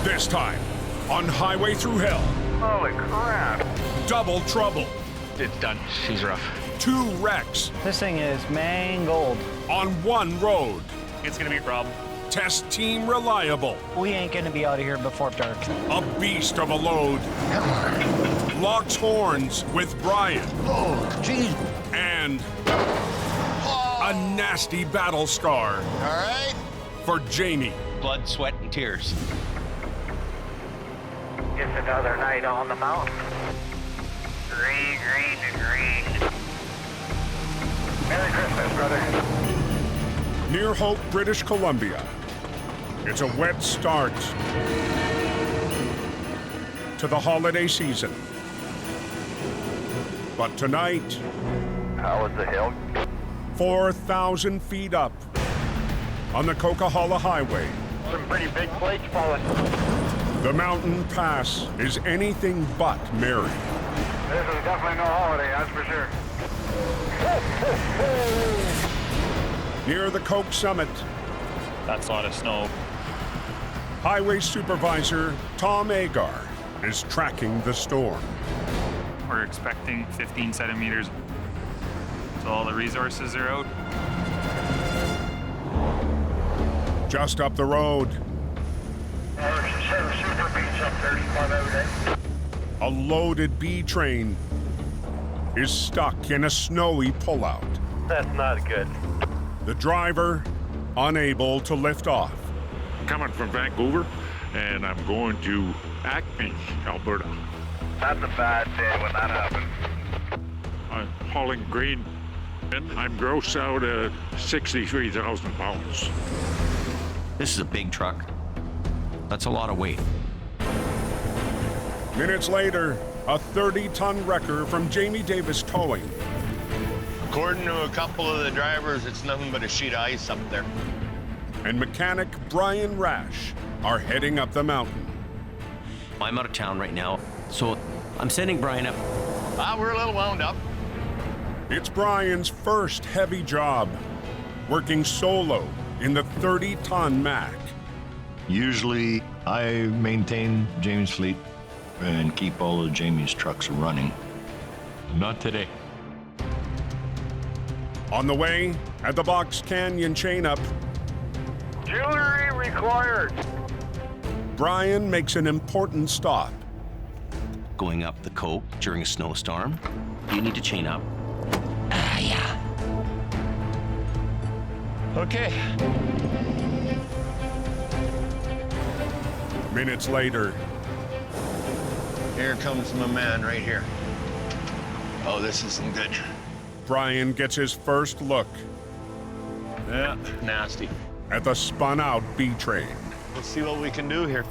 This time, on Highway Thru Hell. Holy crap. Double trouble. It's done. She's rough. 2 wrecks This thing is mangled. on one road. It's gonna be a problem. Test team reliable. We ain't gonna be out of here before dark. A beast of a load. Locks horns with Brian. Oh, jeez. And a nasty battle scar All right. for Jamie. Blood, sweat, and tears. It's another night on the mountain. Green, green, and green. Merry Christmas, brother. Near Hope, British Columbia. It's a wet start to the holiday season. But tonight, How was the hill? 4,000 feet up on the Coquihalla Highway, Some pretty big flakes falling. the mountain pass is anything but merry. This is definitely no holiday, that's for sure. Near the Coke Summit, That's a lot of snow. Highway Supervisor Tom Agar is tracking the storm. We're expecting 15 centimeters. So all the resources are out. Just up the road, There's a set of super beats up 35 every day. a loaded B train is stuck in a snowy pullout. That's not good. The driver unable to lift off. Coming from Vancouver, and I'm going to Acme, Alberta. That's a bad day when that happens. I'm hauling grain, and I'm gross out at 63,000 pounds. This is a big truck. That's a lot of weight. Minutes later, a 30-ton wrecker from Jamie Davis Towing According to a couple of the drivers, it's nothing but a sheet of ice up there. and mechanic Brian Rash are heading up the mountain. I'm out of town right now, so I'm sending Brian up. We're a little wound up. It's Brian's first heavy job, working solo in the 30-ton Mack. Usually, I maintain Jamie's fleet and keep all of Jamie's trucks running. Not today. On the way, at the Box Canyon chain-up, Jewelry required. Brian makes an important stop. Going up the Coke during a snowstorm, you need to chain up. Yeah. Okay. Minutes later, Here comes my man right here. Oh, this isn't good. Brian gets his first look Yeah, nasty. at the spun-out B train. Let's see what we can do here.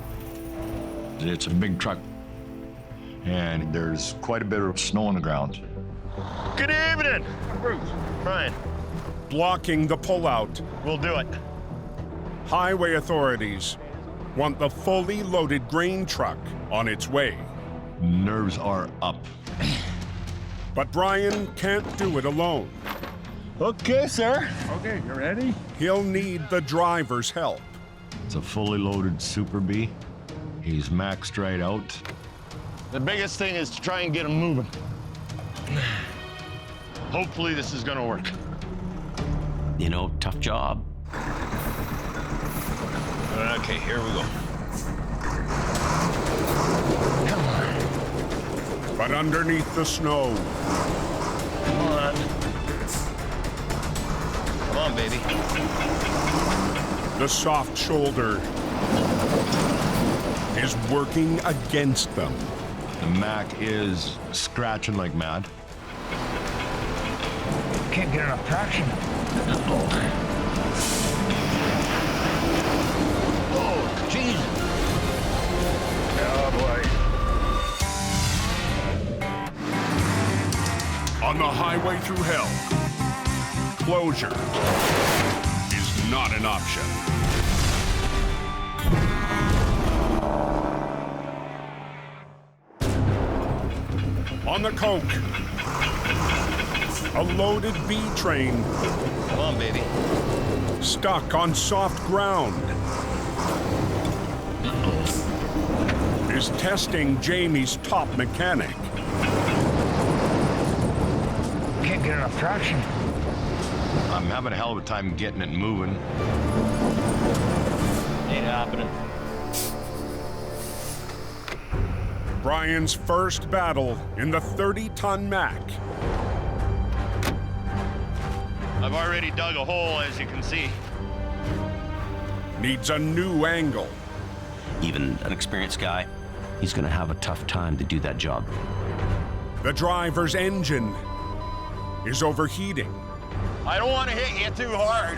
It's a big truck, and there's quite a bit of snow on the ground. Good evening. Bruce. Brian, Blocking the pullout, we'll do it. highway authorities want the fully loaded grain truck on its way. Nerves are up. But Brian can't do it alone. Okay, sir. Okay, you ready? He'll need the driver's help. It's a fully loaded Super B. He's maxed right out. The biggest thing is to try and get him moving. Hopefully this is gonna work. You know, tough job. Okay, here we go. But underneath the snow, Come on. Come on, baby. the soft shoulder is working against them. The Mac is scratching like mad. Can't get enough traction. Oh, jeez. Oh, boy. On the highway through hell, closure is not an option. On the Coke, a loaded B train Come on, baby. stuck on soft ground. is testing Jamie's top mechanic. Can't get enough traction. I'm having a hell of a time getting it moving. Ain't happening. Brian's first battle in the 30-ton Mack. I've already dug a hole, as you can see. Needs a new angle. Even an experienced guy, he's gonna have a tough time to do that job. The driver's engine is overheating, I don't want to hit you too hard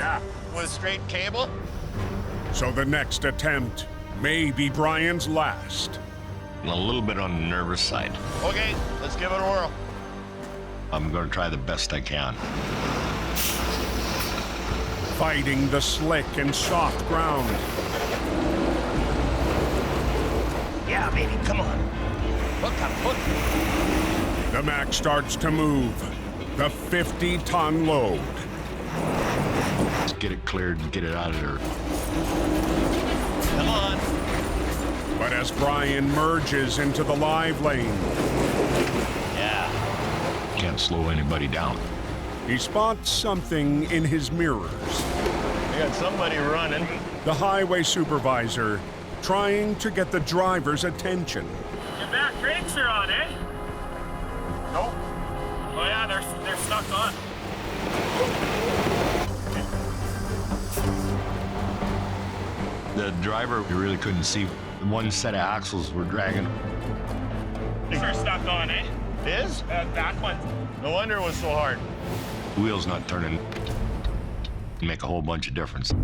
with straight cable. so the next attempt may be Brian's last. A little bit on the nervous side. Okay, let's give it a whirl. I'm going to try the best I can. Fighting the slick and soft ground. Yeah, baby, come on. Hook up, hook. The Mack starts to move. The 50-ton load. Let's get it cleared and get it out of there. Come on. But as Brian merges into the live lane, Yeah. Can't slow anybody down. he spots something in his mirrors. We got somebody running. The highway supervisor trying to get the driver's attention. Your back brakes are on, eh? Nope. Oh yeah, they're stuck on. The driver, you really couldn't see. One set of axles were dragging. These are stuck on, eh? Is? Back ones. No wonder it was so hard. The wheel's not turning. Make a whole bunch of difference. They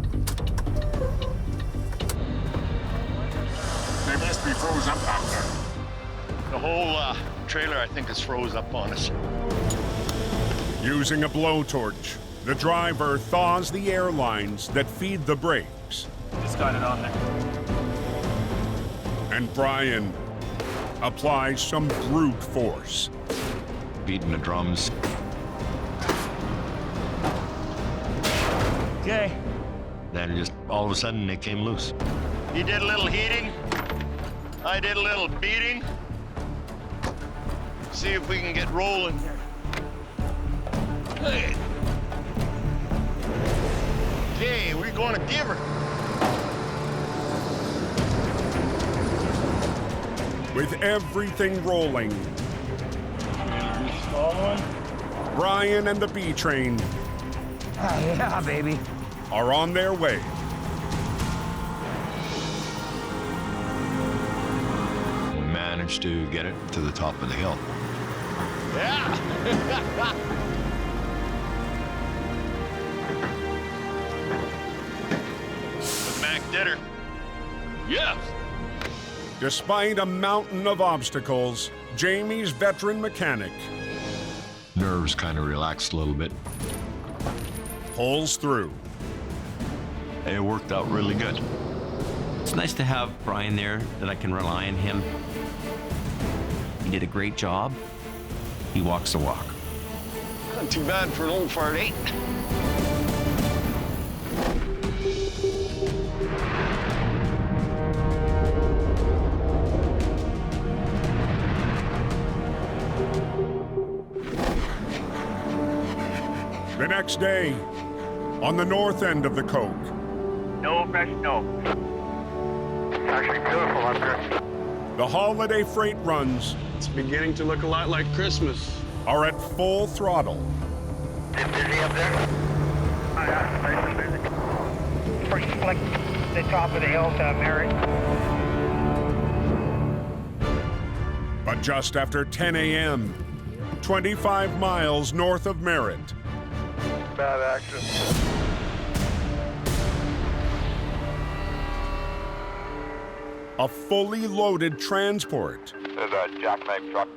must be froze up out there. The whole trailer, I think, is froze up on us. Using a blowtorch, the driver thaws the air lines that feed the brakes. Just got it on there. And Brian applies some brute force. Beating the drums. Okay. Then just all of a sudden they came loose. He did a little heating. I did a little beating. See if we can get rolling. Hey. Okay, we're going to give her. With everything rolling, Brian and the B train Yeah, baby. are on their way. We managed to get it to the top of the hill. Yeah. But Mac did her. Yes. Despite a mountain of obstacles, Jamie's veteran mechanic Nerves kind of relaxed a little bit. pulls through. It worked out really good. It's nice to have Brian there, that I can rely on him. He did a great job. He walks the walk. Not too bad for an old fart, eh? The next day, on the north end of the Coke, No fresh snow. It's actually beautiful up here. the holiday freight runs It's beginning to look a lot like Christmas. are at full throttle. Is it busy up there? Oh, yeah, nice and busy. Pretty slick, the top of the hill to Merritt. But just after 10 a.m., 25 miles north of Merritt, Bad action. a fully loaded transport There's a jackknife truck.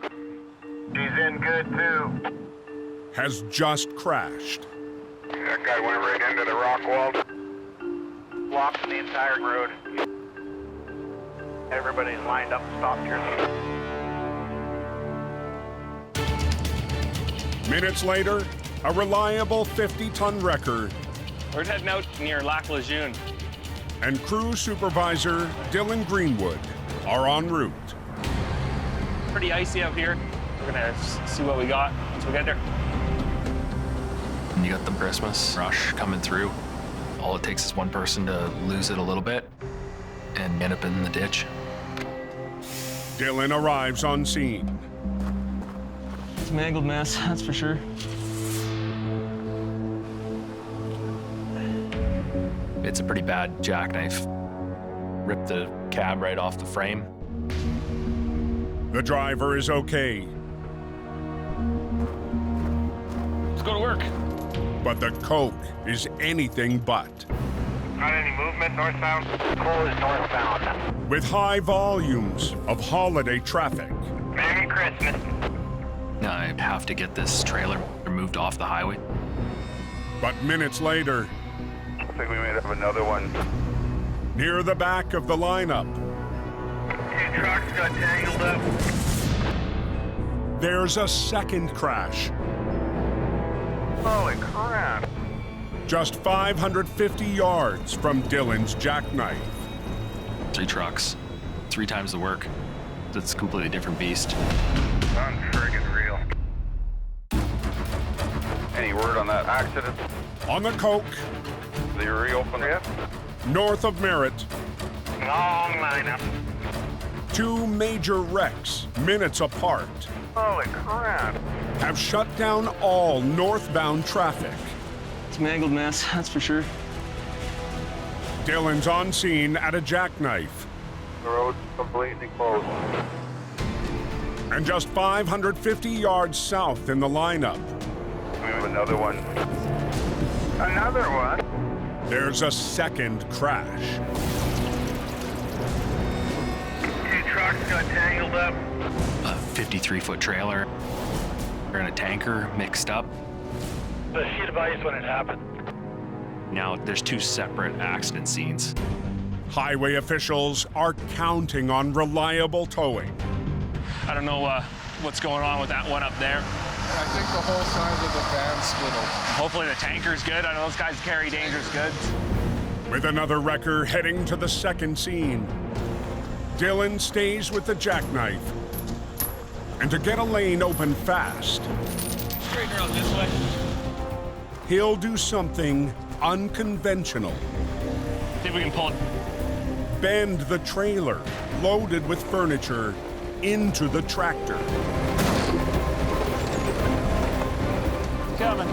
He's in good, too. has just crashed. That guy went right into the rock wall. Blocking the entire road. Everybody's lined up and stopped here. Minutes later, a reliable 50-ton wrecker We're heading out near Lac Lejeune. and crew supervisor Dylan Greenwood are en route. pretty icy out here. We're gonna see what we got once we get there. And you got the Christmas rush coming through. All it takes is one person to lose it a little bit and end up in the ditch. Dylan arrives on scene. It's a mangled mess, that's for sure. It's a pretty bad jackknife. Ripped the cab right off the frame. The driver is okay, Let's go to work. but the Coke is anything but. Not any movement northbound? Closed northbound. With high volumes of holiday traffic, Merry Christmas. Now I have to get this trailer moved off the highway. but minutes later, I think we may have another one. near the back of the lineup, 2 trucks got tangled up. there's a second crash. Holy crap. Just 550 yards from Dylan's jackknife. 3 trucks, 3 times the work. It's a completely different beast. Unfriggin' real. Any word on that accident? On the Coke, Did they reopen it? north of Merritt, Long lineup. 2 major wrecks, minutes apart, Holy crap. have shut down all northbound traffic. It's a mangled mess, that's for sure. Dylan's on scene at a jackknife, The road's completely closed. and just 550 yards south in the lineup, We have another one. Another one? there's a second crash. 2 trucks got tangled up. A 53-foot trailer and a tanker mixed up. The sheet of ice when it happened. Now there's 2 separate accident scenes. Highway officials are counting on reliable towing. I don't know what's going on with that one up there. I think the whole side of the van split open. Hopefully the tanker's good. I know those guys carry dangerous goods. With another wrecker heading to the second scene, Dylan stays with the jackknife. And to get a lane open fast, Straighten her out this way. he'll do something unconventional. See if we can pull it. Bend the trailer, loaded with furniture, into the tractor. Coming.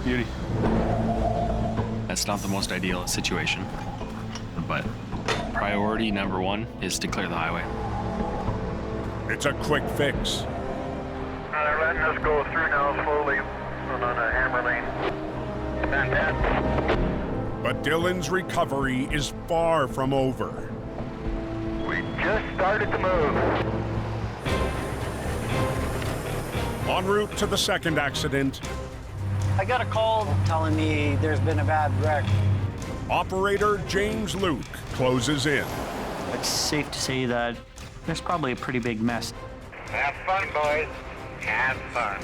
Beauty. That's not the most ideal situation, but priority number 1 is to clear the highway. It's a quick fix. They're letting us go through now slowly on a hammer lane. Fantastic. But Dylan's recovery is far from over. We just started to move. En route to the second accident, I got a call telling me there's been a bad wreck. operator James Luke closes in. It's safe to say that there's probably a pretty big mess. Have fun, boys. Have fun.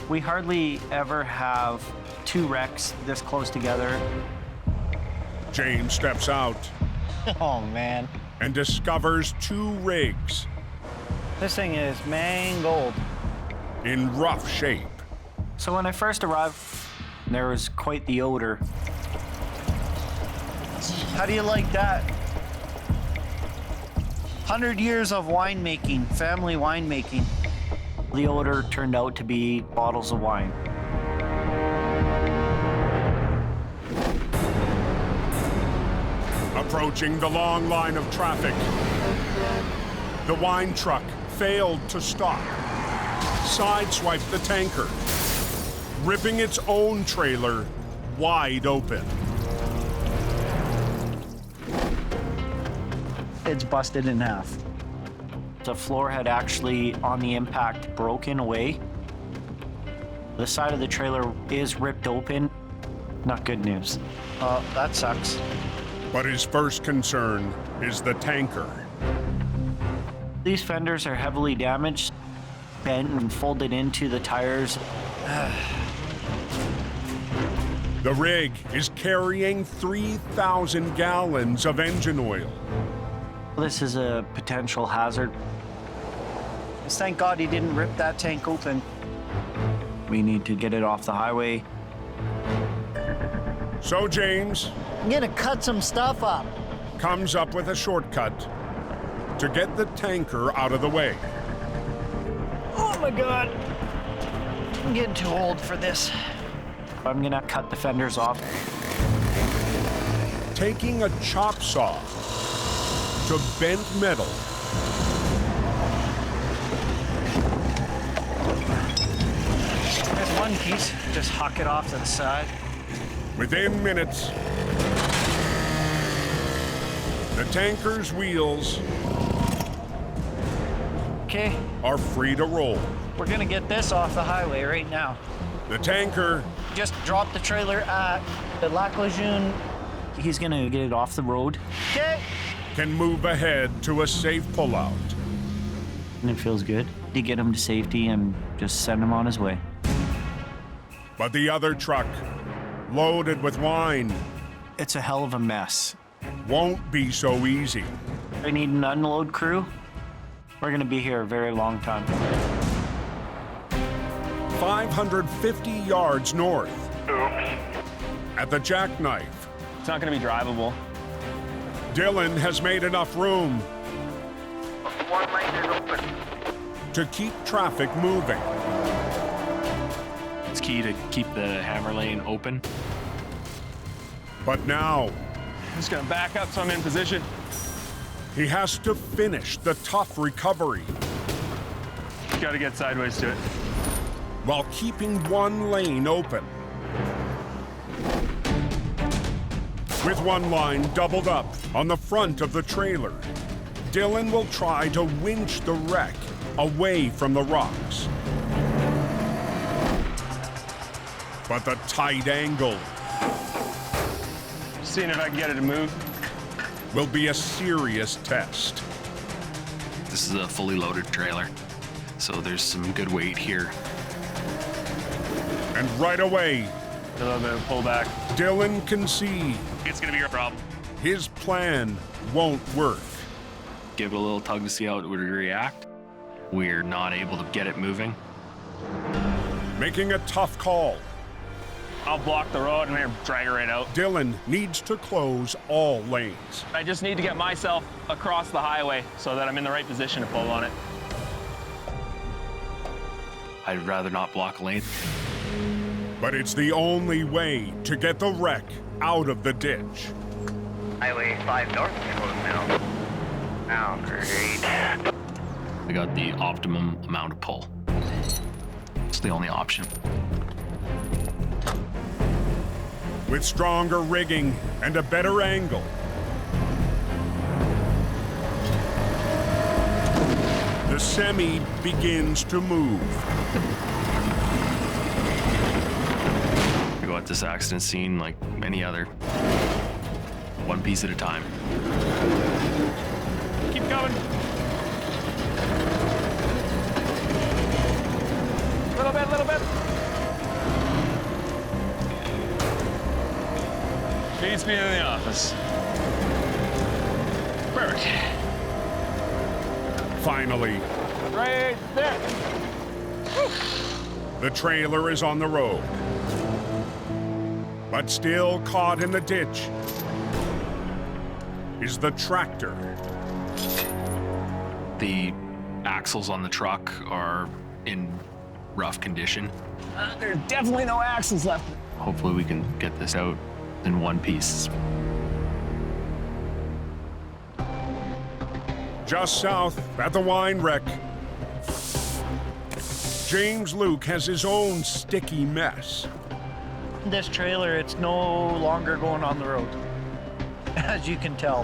We hardly ever have 2 wrecks this close together. James steps out Oh, man. and discovers 2 rigs This thing is mangled. in rough shape. So when I first arrived, there was quite the odor. How do you like that? 100 years of winemaking, family winemaking. The odor turned out to be bottles of wine. Approaching the long line of traffic, the wine truck failed to stop, sideswiped the tanker, ripping its own trailer wide open. It's busted in half. The floor had actually, on the impact, broken away. The side of the trailer is ripped open. Not good news. That sucks. But his first concern is the tanker. These fenders are heavily damaged, bent and folded into the tires. The rig is carrying 3,000 gallons of engine oil. This is a potential hazard. Just thank God he didn't rip that tank open. We need to get it off the highway. So James I'm gonna cut some stuff up. comes up with a shortcut to get the tanker out of the way. Oh my God. I'm getting too old for this. I'm gonna cut the fenders off. Taking a chop saw to bent metal. There's one piece. Just huck it off to the side. Within minutes, the tanker's wheels Okay, are free to roll. we're gonna get this off the highway right now. The tanker Just drop the trailer at the Lac Lejeune. He's gonna get it off the road. Okay. can move ahead to a safe pullout. And it feels good to get him to safety and just send him on his way. But the other truck, loaded with wine, It's a hell of a mess. won't be so easy. I need an unload crew. We're gonna be here a very long time. 550 yards north. At the Jackknife, It's not gonna be drivable. Dylan has made enough room One lane is open. to keep traffic moving. It's key to keep the hammer lane open. But now I'm just gonna back up so I'm in position. he has to finish the tough recovery Gotta get sideways to it. while keeping one lane open. With one line doubled up on the front of the trailer, Dylan will try to winch the wreck away from the rocks. But the tight angle Seeing if I can get it to move. will be a serious test. This is a fully loaded trailer, so there's some good weight here. And right away, A little bit of pullback. Dylan can see It's gonna be your problem. his plan won't work. Give it a little tug to see how it would react. We're not able to get it moving. Making a tough call, I'll block the road and drag it right out. Dylan needs to close all lanes. I just need to get myself across the highway so that I'm in the right position to pull on it. I'd rather not block a lane. But it's the only way to get the wreck out of the ditch. Highway 5 north is closed now. Oh, great. We got the optimum amount of pull. It's the only option. With stronger rigging and a better angle, the semi begins to move. We go at this accident scene like many other. One piece at a time. Keep going. Little bit. Beats me in the office. Perfect. Finally, Right there. the trailer is on the road, but still caught in the ditch is the tractor. The axles on the truck are in rough condition. There's definitely no axles left. Hopefully we can get this out in one piece. Just south at the wine wreck, James Luke has his own sticky mess. This trailer, it's no longer going on the road, as you can tell.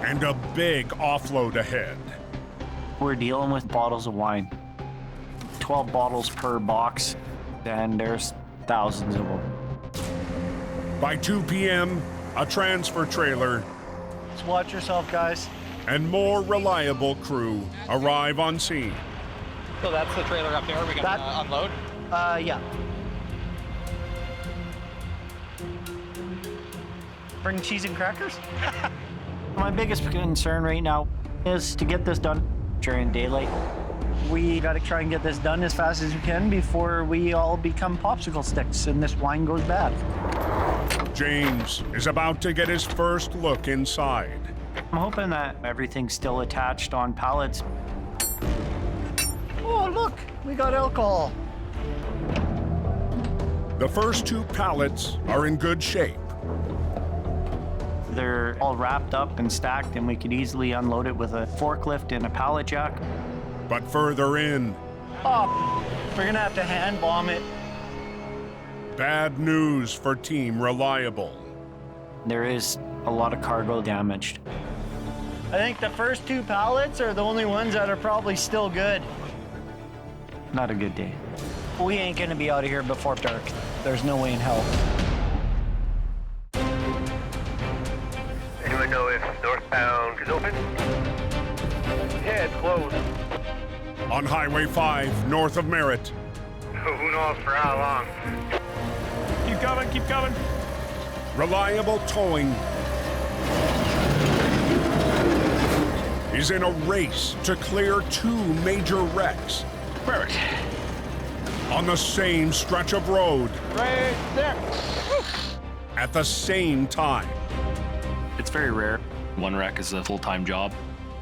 And a big offload ahead. We're dealing with bottles of wine. 12 bottles per box, and there's thousands of them. By 2 p.m., a transfer trailer Just watch yourself, guys. and more reliable crew arrive on scene. So that's the trailer up there. We're gonna unload. Yeah. Bring cheese and crackers? My biggest concern right now is to get this done during daylight. We got to try and get this done as fast as we can before we all become popsicle sticks and this wine goes bad. James is about to get his first look inside. I'm hoping that everything's still attached on pallets. Oh, look, we got alcohol. The first 2 pallets are in good shape. They're all wrapped up and stacked, and we could easily unload it with a forklift and a pallet jack. But further in, Oh, we're gonna have to hand bomb it. bad news for Team Reliable. There is a lot of cargo damaged. I think the first 2 pallets are the only ones that are probably still good. Not a good day. We ain't gonna be out of here before dark. There's no way in hell. Anyone know if northbound is open? Yeah, it's closed. On Highway 5, north of Merritt, Who knows for how long? Keep coming, keep coming. Reliable Towing is in a race to clear 2 major wrecks Perfect. on the same stretch of road Right there. at the same time. It's very rare. 1 wreck is a full-time job.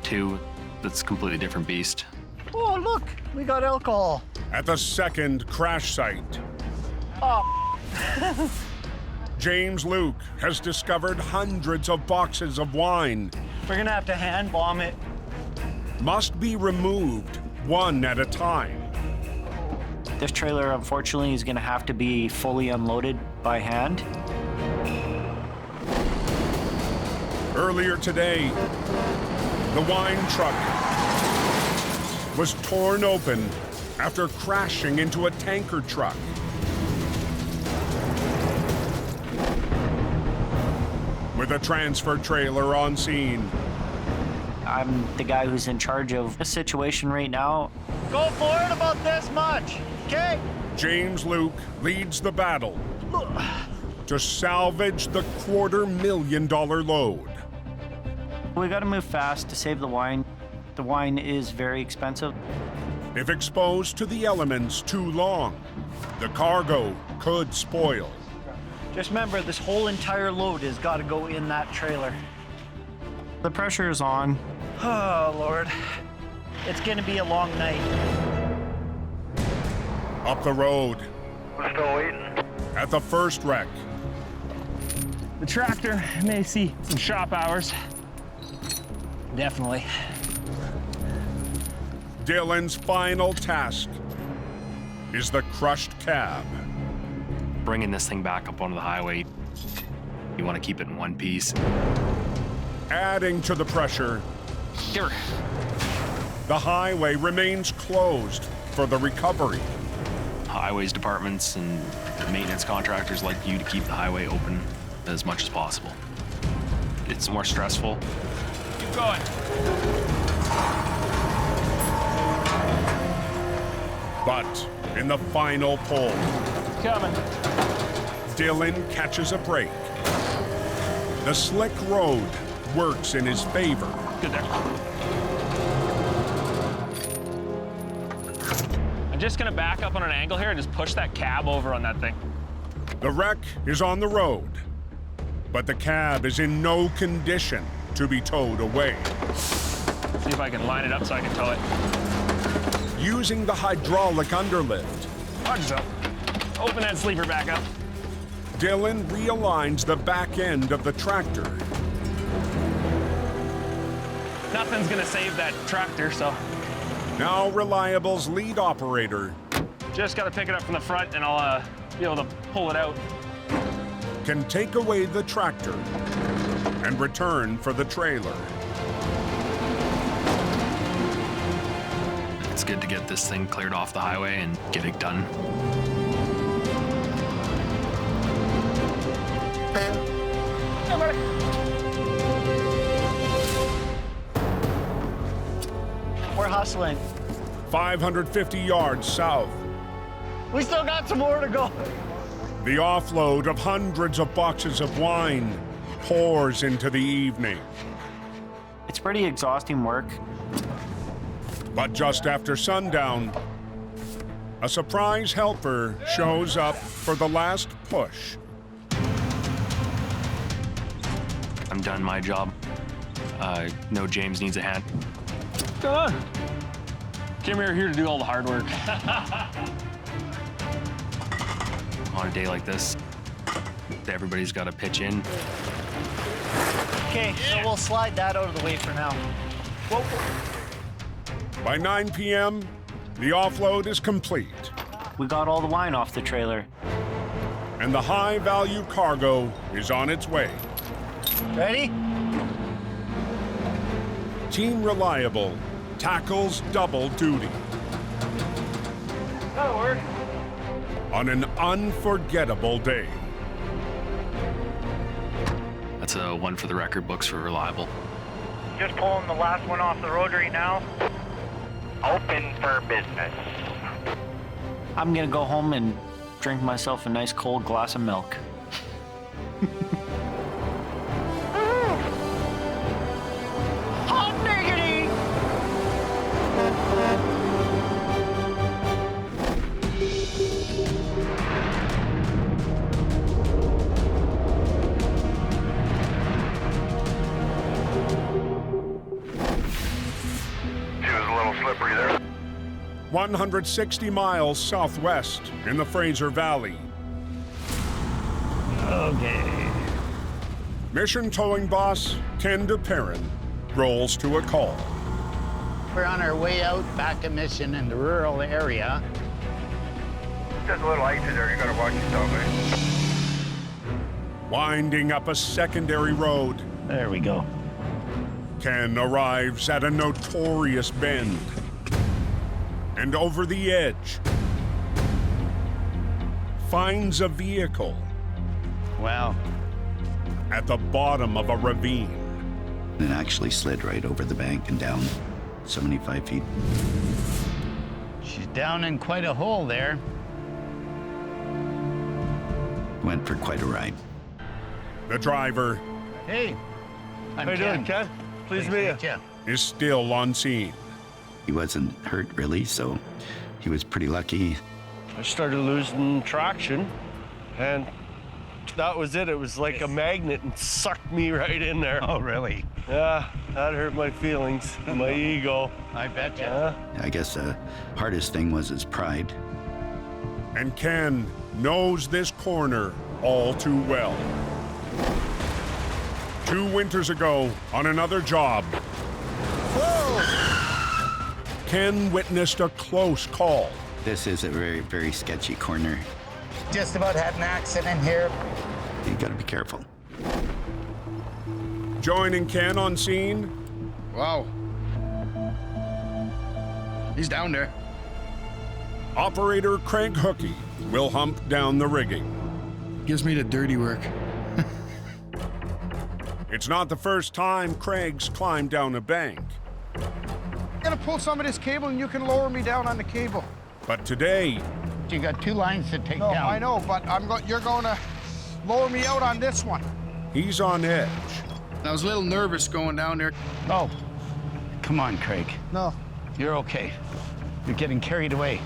2, that's a completely different beast. Oh, look, we got alcohol. At the second crash site, Oh, James Luke has discovered hundreds of boxes of wine. we're gonna have to hand bomb it. Must be removed one at a time. This trailer, unfortunately, is gonna have to be fully unloaded by hand. Earlier today, the wine truck was torn open after crashing into a tanker truck. With a transfer trailer on scene, I'm the guy who's in charge of the situation right now. Go for it about this much, okay? James Luke leads the battle to salvage the $250,000 load. We gotta move fast to save the wine. The wine is very expensive. If exposed to the elements too long, the cargo could spoil. Just remember, this whole entire load has got to go in that trailer. The pressure is on. Oh, Lord. It's gonna be a long night. Up the road, We're still waiting. at the first wreck, The tractor may see some shop hours. Definitely. Dylan's final task is the crushed cab. Bringing this thing back up onto the highway, you want to keep it in one piece. Adding to the pressure, Here. the highway remains closed for the recovery. Highways departments and maintenance contractors like you to keep the highway open as much as possible. It's more stressful. Keep going. But in the final pull, Coming. Dylan catches a break. The slick road works in his favor. Good there. I'm just gonna back up on an angle here and just push that cab over on that thing. The wreck is on the road, but the cab is in no condition to be towed away. See if I can line it up so I can tow it. Using the hydraulic underlift, Watch yourself. Open that sleeper back up. Dylan realigns the back end of the tractor. Nothing's gonna save that tractor, so Now Reliable's lead operator just gotta pick it up from the front and I'll be able to pull it out. can take away the tractor and return for the trailer. It's good to get this thing cleared off the highway and get it done. We're hustling. 550 yards south, We still got some more to go. the offload of hundreds of boxes of wine pours into the evening. It's pretty exhausting work. But just after sundown, a surprise helper shows up for the last push. I'm done my job. No, James needs a hand. What's going on? Came here to do all the hard work. On a day like this, everybody's got to pitch in. Okay, so we'll slide that out of the way for now. Whoa. By 9 p.m., the offload is complete. We got all the wine off the trailer. And the high-value cargo is on its way. Ready? Team Reliable tackles double duty. That'll work. On an unforgettable day. That's a one for the record books for reliable. Just pulling the last one off the rotary now. Open for business. I'm gonna go home and drink myself a nice cold glass of milk. Hot diggity! She was a little slippery there. 160 miles southwest in the Fraser Valley. Okay. Mission towing boss Ken DePerrin rolls to a call. We're on our way out back a mission in the rural area. Just a little icy there, you gotta watch yourself, eh? Winding up a secondary road, There we go. Ken arrives at a notorious bend. And over the edge, finds a vehicle. Wow. At the bottom of a ravine. It actually slid right over the bank and down 75 feet. She's down in quite a hole there. Went for quite a ride. The driver Hey, I'm How you doing, Ken? Pleased to meet you. is still on scene. He wasn't hurt really, so he was pretty lucky. I started losing traction, and that was it. It was like a magnet and sucked me right in there. Oh, really? Yeah, that hurt my feelings, my ego. I bet you. I guess the hardest thing was his pride. And Ken knows this corner all too well. 2 winters ago, on another job, Ken witnessed a close call. This is a very, very sketchy corner. Just about had an accident here. You gotta be careful. Joining Ken on scene, Wow. He's down there. operator Craig Hookey will hump down the rigging. Gives me the dirty work. It's not the first time Craig's climbed down a bank, I'm gonna pull some of this cable and you can lower me down on the cable. but today, You got 2 lines to take No, down. I know, but you're gonna lower me out on this one. he's on edge. I was a little nervous going down there. Oh, come on, Craig. No. You're okay. You're getting carried away.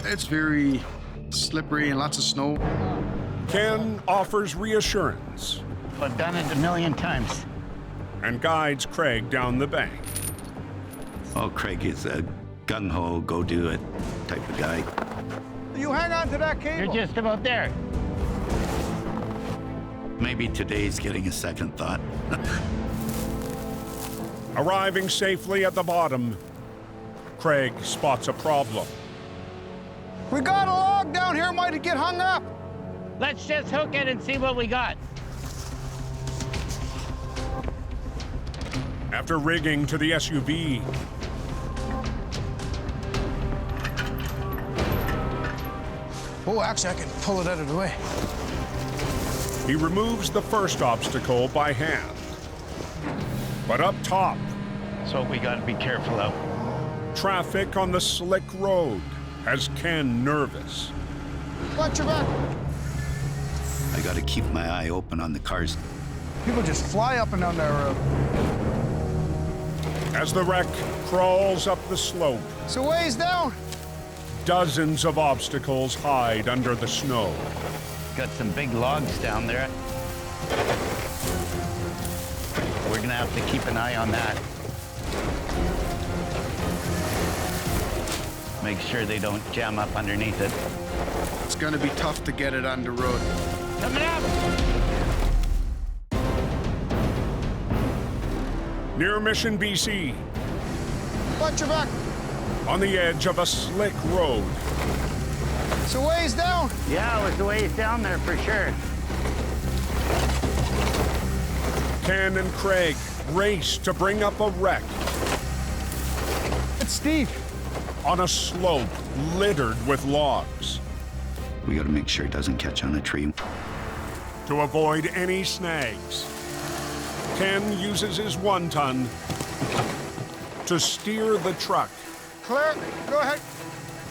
It's very slippery and lots of snow. Ken offers reassurance I've done it a million times. and guides Craig down the bank. Oh, Craig is a gung-ho, go do it type of guy. You hang on to that cable. You're just about there. Maybe today's getting a second thought. Arriving safely at the bottom, Craig spots a problem. We got a log down here, might get hung up. Let's just hook it and see what we got. After rigging to the SUV, Oh, actually, I can pull it out of the way. he removes the first obstacle by hand. But up top, So we gotta be careful out. traffic on the slick road has Ken nervous. Watch your back. I gotta keep my eye open on the cars. People just fly up and down that road. As the wreck crawls up the slope, It's a ways down. dozens of obstacles hide under the snow. Got some big logs down there. We're gonna have to keep an eye on that. Make sure they don't jam up underneath it. It's gonna be tough to get it on the road. Coming up! Near Mission, BC, Watch your back. on the edge of a slick road, It's a ways down. Yeah, it was a ways down there for sure. Ken and Craig race to bring up a wreck It's steep. on a slope littered with logs. We got to make sure it doesn't catch on a tree. To avoid any snags, Ken uses his 1-ton to steer the truck Clear. Go ahead.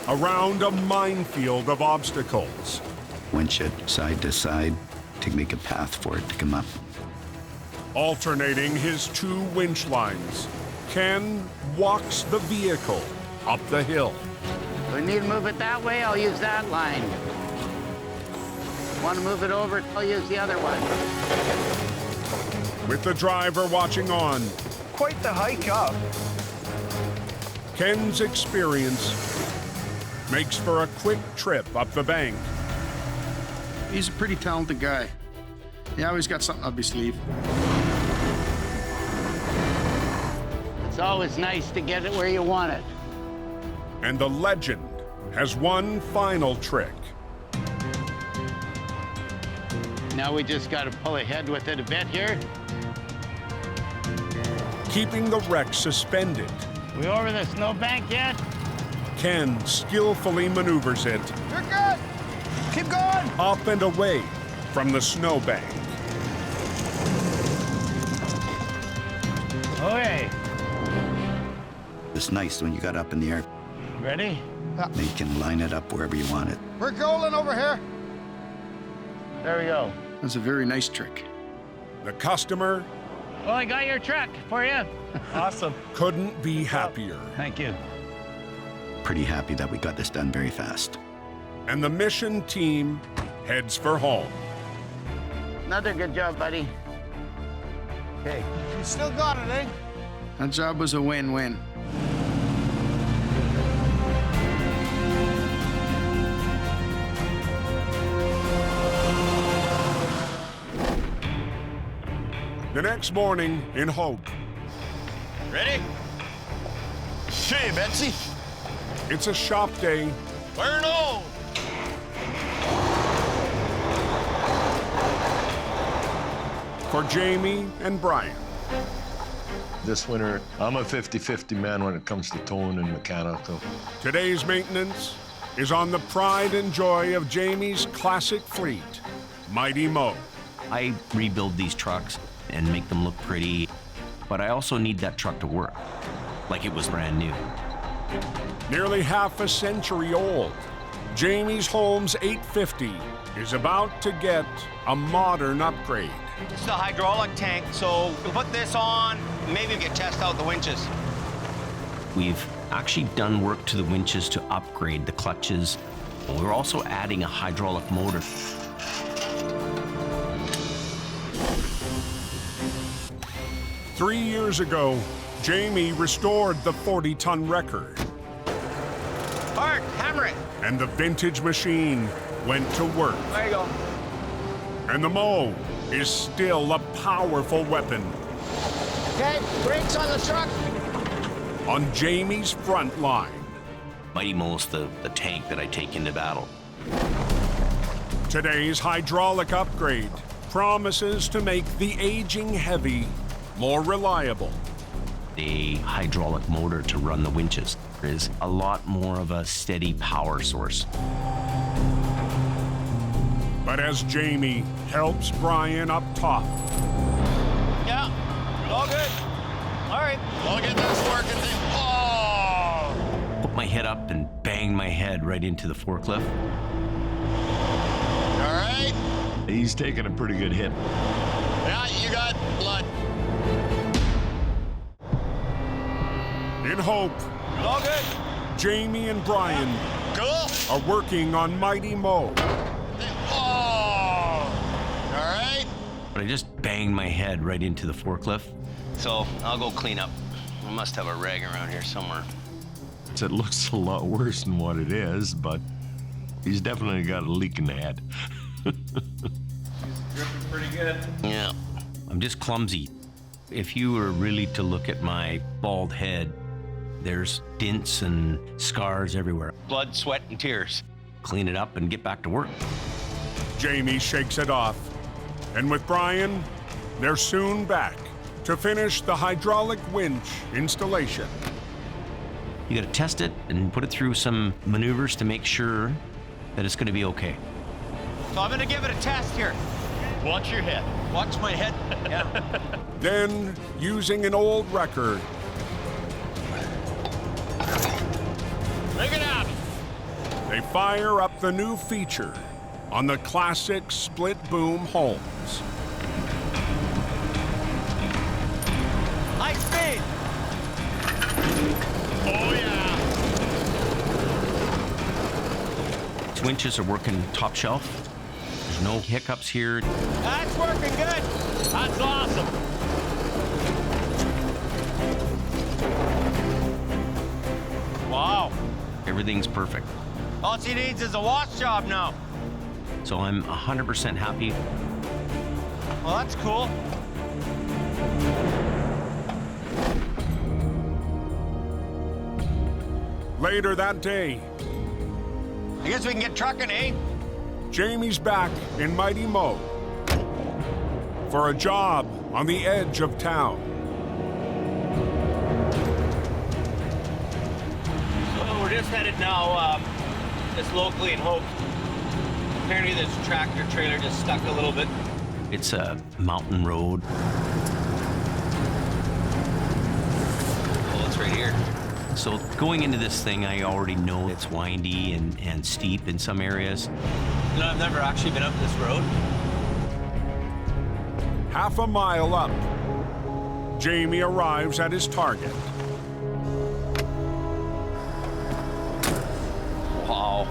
around a minefield of obstacles. Winch it side to side to make a path for it to come up. Alternating his 2 winch lines, Ken walks the vehicle up the hill. We need to move it that way, I'll use that line. Want to move it over, I'll use the other one. With the driver watching on, Quite the hike up. Ken's experience makes for a quick trip up the bank. He's a pretty talented guy. He always got something up his sleeve. It's always nice to get it where you want it. And the legend has one final trick. Now we just got to pull ahead with it a bit here. Keeping the wreck suspended, We over the snowbank yet? Ken skillfully maneuvers it You're good. Keep going. up and away from the snowbank. Okay. It's nice when you got up in the air. Ready? You can line it up wherever you want it. We're going over here. There we go. That's a very nice trick. The customer Well, I got your truck for you. Awesome. couldn't be happier. Thank you. Pretty happy that we got this done very fast. And the mission team heads for home. Another good job, buddy. Okay. You still got it, eh? That job was a win-win. The next morning in Hope, Ready? Hey, Betsy. it's a shop day Where no? for Jamie and Brian. This winter, I'm a 50-50 man when it comes to towing and mechanical. Today's maintenance is on the pride and joy of Jamie's classic fleet, Mighty Mo. I rebuild these trucks and make them look pretty, but I also need that truck to work like it was brand new. Nearly half a century old, Jamie's Holmes 850 is about to get a modern upgrade. This is a hydraulic tank, so we'll put this on, maybe we can test out the winches. We've actually done work to the winches to upgrade the clutches. We're also adding a hydraulic motor. Three years ago, Jamie restored the 40-ton record, Hard, hammer it. and the vintage machine went to work. There you go. And the Mo is still a powerful weapon Okay, brakes on the truck. on Jamie's front line. Mighty Mo's the tank that I take into battle. Today's hydraulic upgrade promises to make the aging heavy more reliable. The hydraulic motor to run the winches is a lot more of a steady power source. But as Jamie helps Brian up top, Yeah, all good. All right. We'll get this working. Oh! Put my head up and bang my head right into the forklift. All right. He's taking a pretty good hit. Yeah, you got blood. In hope, All good. Jamie and Brian Cool. are working on Mighty Mo. Oh. All right. But I just banged my head right into the forklift. So I'll go clean up. We must have a rag around here somewhere. It looks a lot worse than what it is, but he's definitely got a leak in the head. Dripping pretty good. Yeah. I'm just clumsy. If you were really to look at my bald head, there's dints and scars everywhere. Blood, sweat, and tears. Clean it up and get back to work. Jamie shakes it off. And with Brian, they're soon back to finish the hydraulic winch installation. You gotta test it and put it through some maneuvers to make sure that it's gonna be okay. So I'm gonna give it a test here. Watch your head. Watch my head. Yeah. Then, using an old record, Bring it out. they fire up the new feature on the classic split boom Holmes. High speed. Oh, yeah. These winches are working top shelf. There's no hiccups here. That's working good. That's awesome. Wow. Everything's perfect. All she needs is a wash job now. So I'm 100% happy. Well, that's cool. Later that day, I guess we can get trucking, eh? Jamie's back in Mighty Mo for a job on the edge of town. So we're just headed now, just locally in Hope. Apparently this tractor trailer just stuck a little bit. It's a mountain road. Oh, it's right here. So going into this thing, I already know it's windy and steep in some areas. You know, I've never actually been up this road. Half a mile up, Jamie arrives at his target. Wow.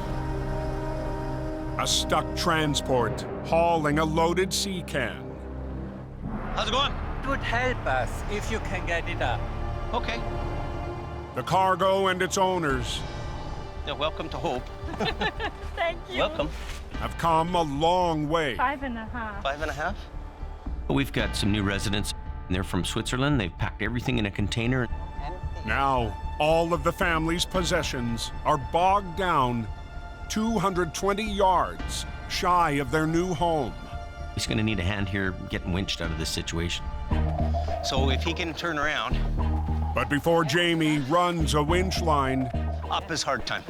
A stuck transport hauling a loaded sea can. How's it going? It would help us if you can get it up. Okay. The cargo and its owners Yeah, welcome to Hope. Thank you. Welcome. have come a long way. 5.5. 5.5? We've got some new residents. They're from Switzerland. They've packed everything in a container. Now, all of the family's possessions are bogged down 220 yards shy of their new home. He's going to need a hand here getting winched out of this situation. So if he can turn around. But before Jamie runs a winch line, up is hard time.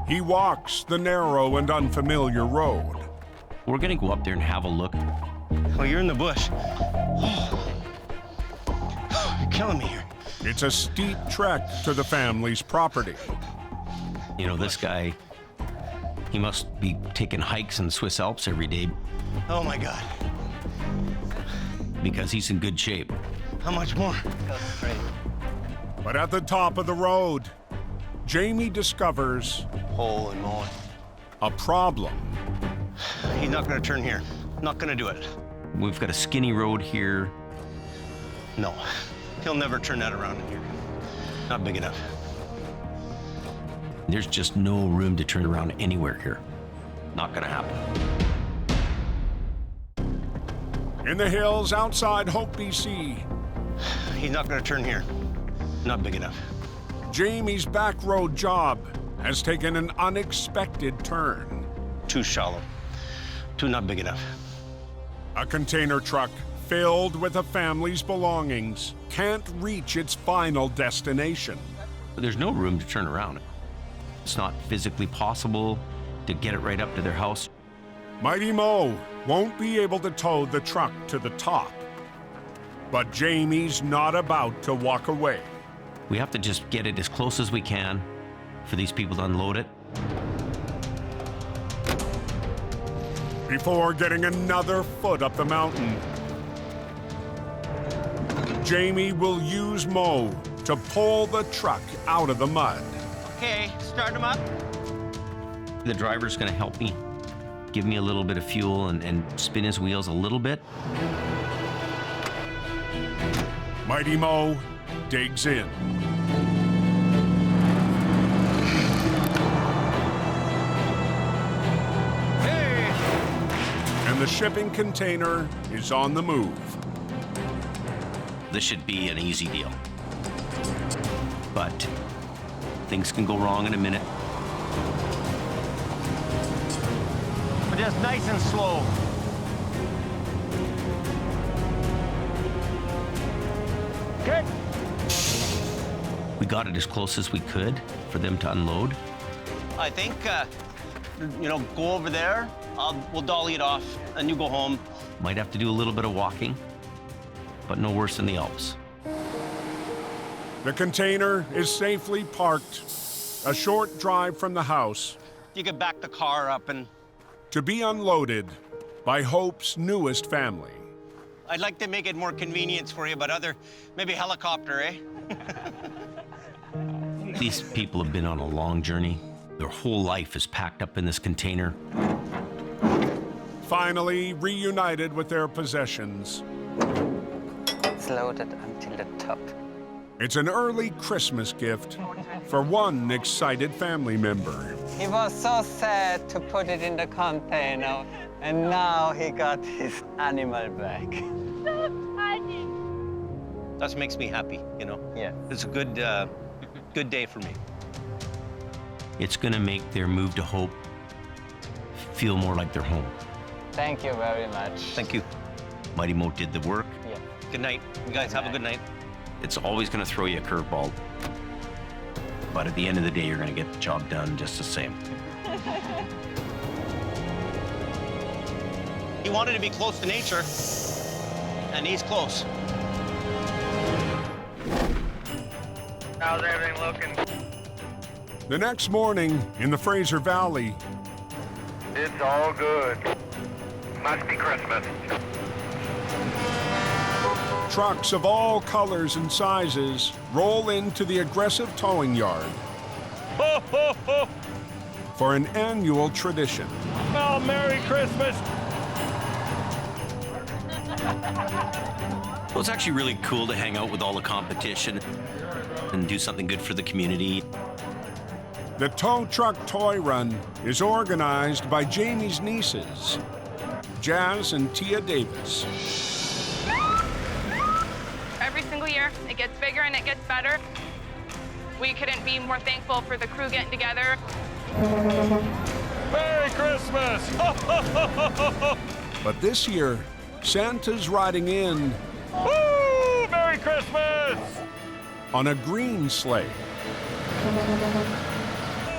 He walks the narrow and unfamiliar road. We're going to go up there and have a look. Oh, you're in the bush. You're killing me here. It's a steep trek to the family's property. You know, this guy, he must be taking hikes in the Swiss Alps every day. Oh my God. Because he's in good shape. How much more? But at the top of the road, Jamie discovers holy moly, a problem. He's not gonna turn here. Not gonna do it. We've got a skinny road here. No, he'll never turn that around in here. Not big enough. There's just no room to turn around anywhere here. Not gonna happen. In the hills outside Hope, BC, he's not gonna turn here. Not big enough. Jamie's back road job has taken an unexpected turn. Too shallow. Too not big enough. A container truck filled with a family's belongings can't reach its final destination. There's no room to turn around. It's not physically possible to get it right up to their house. Mighty Mo won't be able to tow the truck to the top. But Jamie's not about to walk away. We have to just get it as close as we can for these people to unload it. Before getting another foot up the mountain, Jamie will use Mo to pull the truck out of the mud. Okay, start him up. The driver's gonna help me, give me a little bit of fuel and spin his wheels a little bit. Mighty Mo digs in. Hey! And the shipping container is on the move. This should be an easy deal. But things can go wrong in a minute. We're just nice and slow. Okay. We got it as close as we could for them to unload. I think, go over there. We'll dolly it off, and you go home. Might have to do a little bit of walking, but no worse than the Alps. The container is safely parked a short drive from the house. You can back the car up and... To be unloaded by Hope's newest family. I'd like to make it more convenient for you, but maybe helicopter, eh? These people have been on a long journey. Their whole life is packed up in this container. Finally reunited with their possessions. It's loaded until the top. It's an early Christmas gift for one excited family member. He was so sad to put it in the container, and now he got his animal back. That makes me happy, Yeah. It's a good day for me. It's gonna make their move to Hope feel more like their home. Thank you very much. Thank you. Mighty Mo did the work. Yeah. Good night. You guys have a good night. It's always gonna throw you a curveball. But at the end of the day, you're gonna get the job done just the same. He wanted to be close to nature, and he's close. How's everything looking? The next morning in the Fraser Valley, It's all good. Must be Christmas. trucks of all colors and sizes roll into the aggressive towing yard Ho, ho, ho. for an annual tradition. Oh, Merry Christmas. Well, it's actually really cool to hang out with all the competition and do something good for the community. The Tow Truck Toy Run is organized by Jamie's nieces, Jazz and Tia Davis. Every single year, it gets bigger and it gets better. We couldn't be more thankful for the crew getting together. Merry Christmas. But this year, Santa's riding in Woo! Merry Christmas. on a green sleigh.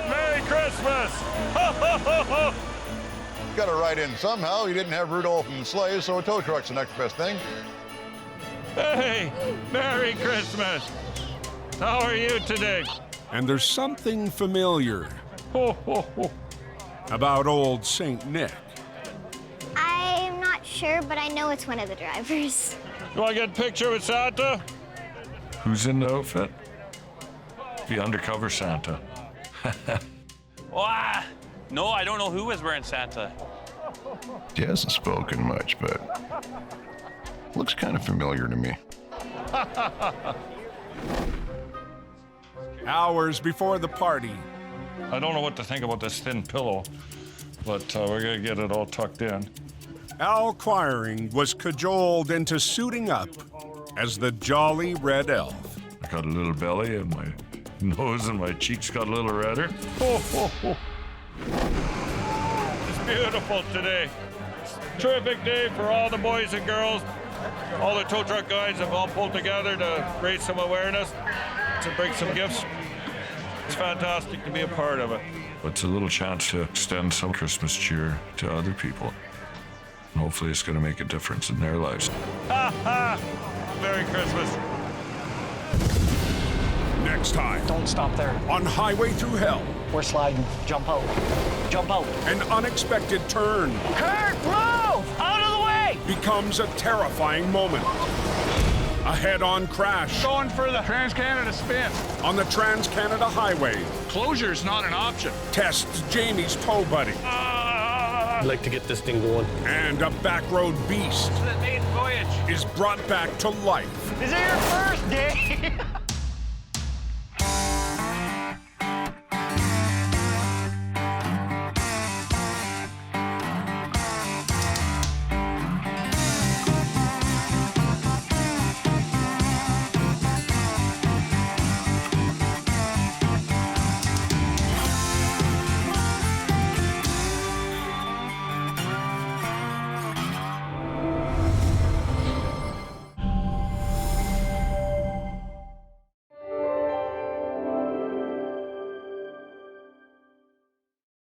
Merry Christmas. Got to ride in somehow. He didn't have Rudolph and the sleigh, so a tow truck's the next best thing. Hey, Merry Christmas. How are you today? And there's something familiar about old St. Nick. I'm not sure, but I know it's one of the drivers. You want to get a picture with Santa? Who's in the outfit? The undercover Santa. Wow. No, I don't know who was wearing Santa. He hasn't spoken much, but looks kind of familiar to me. Hours before the party, I don't know what to think about this thin pillow, but we're going to get it all tucked in. Al Quiring was cajoled into suiting up as the Jolly Red Elf. I got a little belly and my nose and my cheeks got a little redder. It's beautiful today. Terrific day for all the boys and girls. All the tow truck guys have all pulled together to raise some awareness, to bring some gifts. It's fantastic to be a part of it. It's a little chance to extend some Christmas cheer to other people. And hopefully it's going to make a difference in their lives. Ha ha! Merry Christmas. Next time. Don't stop there. On Highway Thru Hell. We're sliding. Jump out. Jump out. An unexpected turn. Kurt, move! Out of the way! Becomes a terrifying moment. A head-on crash Going for the Trans-Canada spin. on the Trans-Canada Highway Closure's not an option. tests Jamie's tow buddy. I'd like to get this thing going. And a backroad beast The maiden voyage. is brought back to life Is it your first day?